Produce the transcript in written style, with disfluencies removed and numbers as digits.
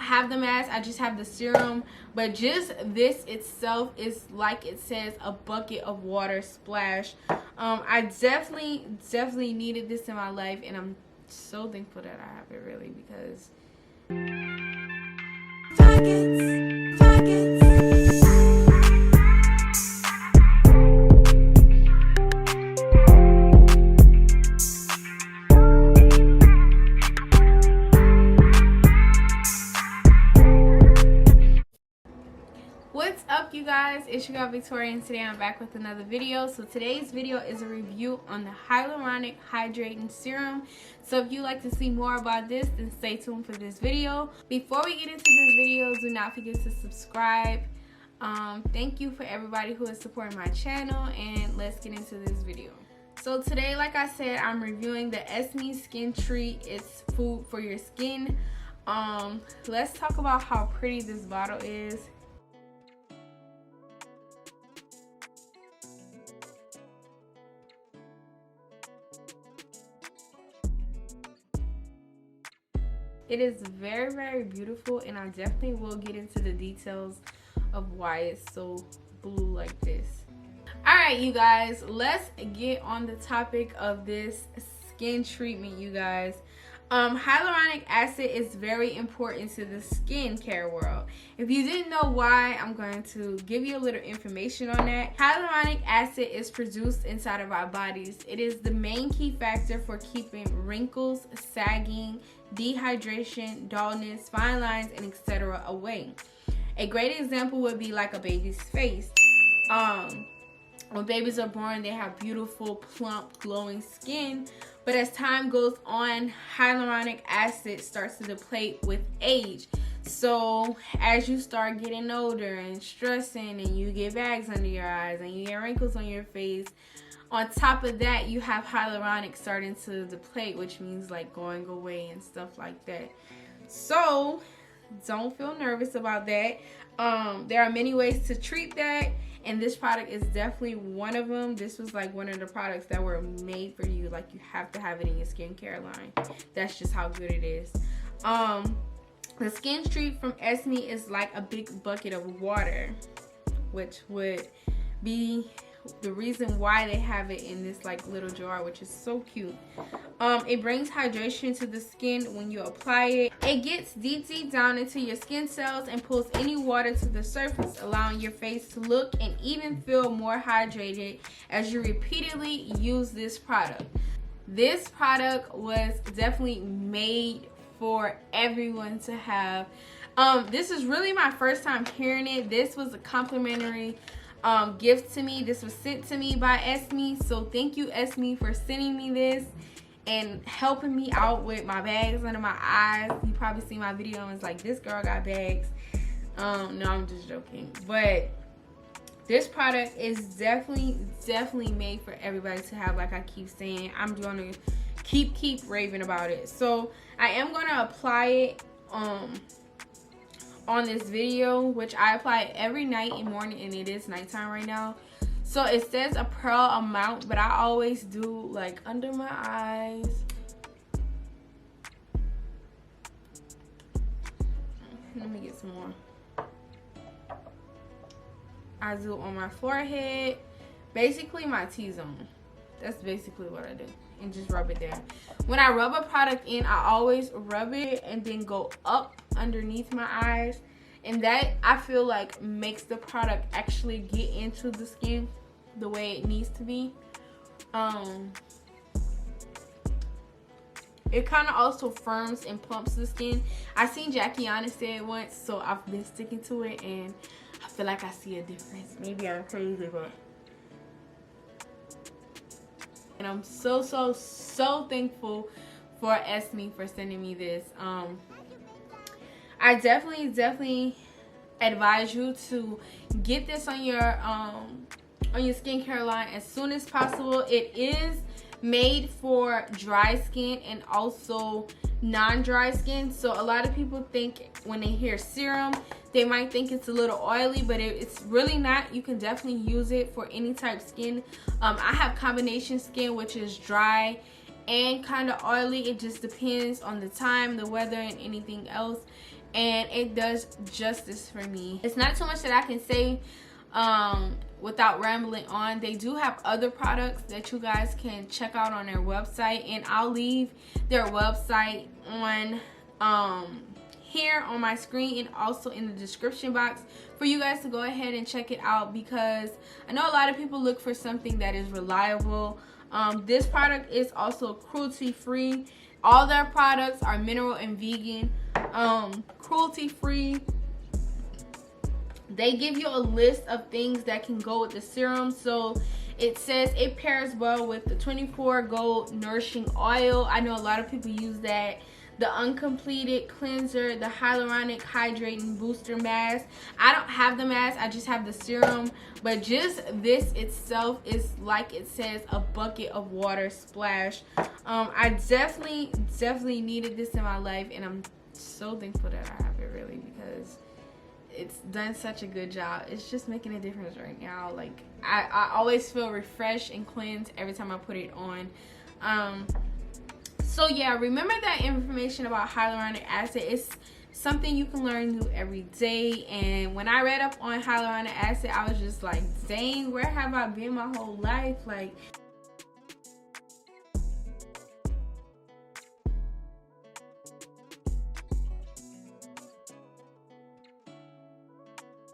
have the mask, I just have the serum, but just this itself is, like it says, a bucket of water splash. I definitely needed this in my life, and I'm so thankful that I have it, really, because what's up, you guys? It's your girl Victoria, and today I'm back with another video. So today's video is a review on the hyaluronic hydrating serum. So if you'd like to see more about this, then stay tuned for this video. Before we get into this video, do not forget to subscribe. Thank you for everybody who is supporting my channel, and let's get into this video. So today, like I said, I'm reviewing the Esmi Skin Treat. It's food for your skin. Let's talk about how pretty this bottle is. It is very beautiful, and I definitely will get into the details of why it's so blue like this. Alright, you guys, let's get on the topic of this skin treatment, you guys. Hyaluronic acid is very important to the skincare world. If you didn't know why, I'm going to give you a little information on that. Hyaluronic acid is produced inside of our bodies. It is the main key factor for keeping wrinkles, sagging, dehydration, dullness, fine lines, and etc. away. A great example would be like a baby's face. When babies are born, they have beautiful, plump, glowing skin. But as time goes on, hyaluronic acid starts to deplete with age. So as you start getting older and stressing, and you get bags under your eyes and you get wrinkles on your face, on top of that, you have hyaluronic starting to deplete, which means like going away and stuff like that. So don't feel nervous about that. There are many ways to treat that, and this product is definitely one of them. This was like one of the products that were made for you. Like, you have to have it in your skincare line. That's just how good it is. The Skin Treat from Esmi is like a big bucket of water, which would be the reason why they have it in this like little jar, which is so cute. It brings hydration to the skin when you apply it. It gets deep down into your skin cells and pulls any water to the surface, allowing your face to look and even feel more hydrated as you repeatedly use this product. This product was definitely made for everyone to have. This is really my first time hearing it. This was a complimentary gift to me. This was sent to me by Esmi, so thank you, Esmi, for sending me this and helping me out with my bags under my eyes. You probably seen my video and it's like, this girl got bags. No, I'm just joking, but this product is definitely made for everybody to have. Like I keep saying, I'm gonna keep raving about it. So I am gonna apply it on this video, which I apply every night and morning, and it is nighttime right now. So it says a pearl amount, but I always do like under my eyes. Let me get some more. I do on my forehead, basically my T-zone. That's basically what I do, and just rub it there. When I rub a product in, I always rub it and then go up underneath my eyes, and that, I feel like, makes the product actually get into the skin the way it needs to be. It kind of also firms and plumps the skin. I seen Jackie Anna say it once, so I've been sticking to it, and I feel like I see a difference. Maybe I'm crazy, but and I'm so thankful for Esmi for sending me this. I definitely advise you to get this on your skincare line as soon as possible. It is made for dry skin and also non-dry skin. So a lot of people think when they hear serum, they might think it's a little oily, but it's really not. You can definitely use it for any type of skin. I have combination skin, which is dry and kind of oily. It just depends on the time, the weather, and anything else. and it does justice for me. It's not too much that I can say without rambling on. They do have other products that you guys can check out on their website, and I'll leave their website on here on my screen and also in the description box for you guys to go ahead and check it out, because I know a lot of people look for something that is reliable. This product is also cruelty free. All their products are mineral and vegan, cruelty free. They give you a list of things that can go with the serum. So it says it pairs well with the 24 Gold Nourishing Oil. I know a lot of people use that. The Uncompleted Cleanser, the Hyaluronic Hydrating Booster Mask. I don't have the mask, I just have the serum. But just this itself is, like it says, a bucket of water splash. I definitely needed this in my life, and I'm so thankful that I have it, really, because it's done such a good job. It's just making a difference right now. Like, I always feel refreshed and cleansed every time I put it on. So yeah, remember that information about hyaluronic acid. It's something you can learn new every day. And when I read up on hyaluronic acid, I was just like, dang, where have I been my whole life? Like,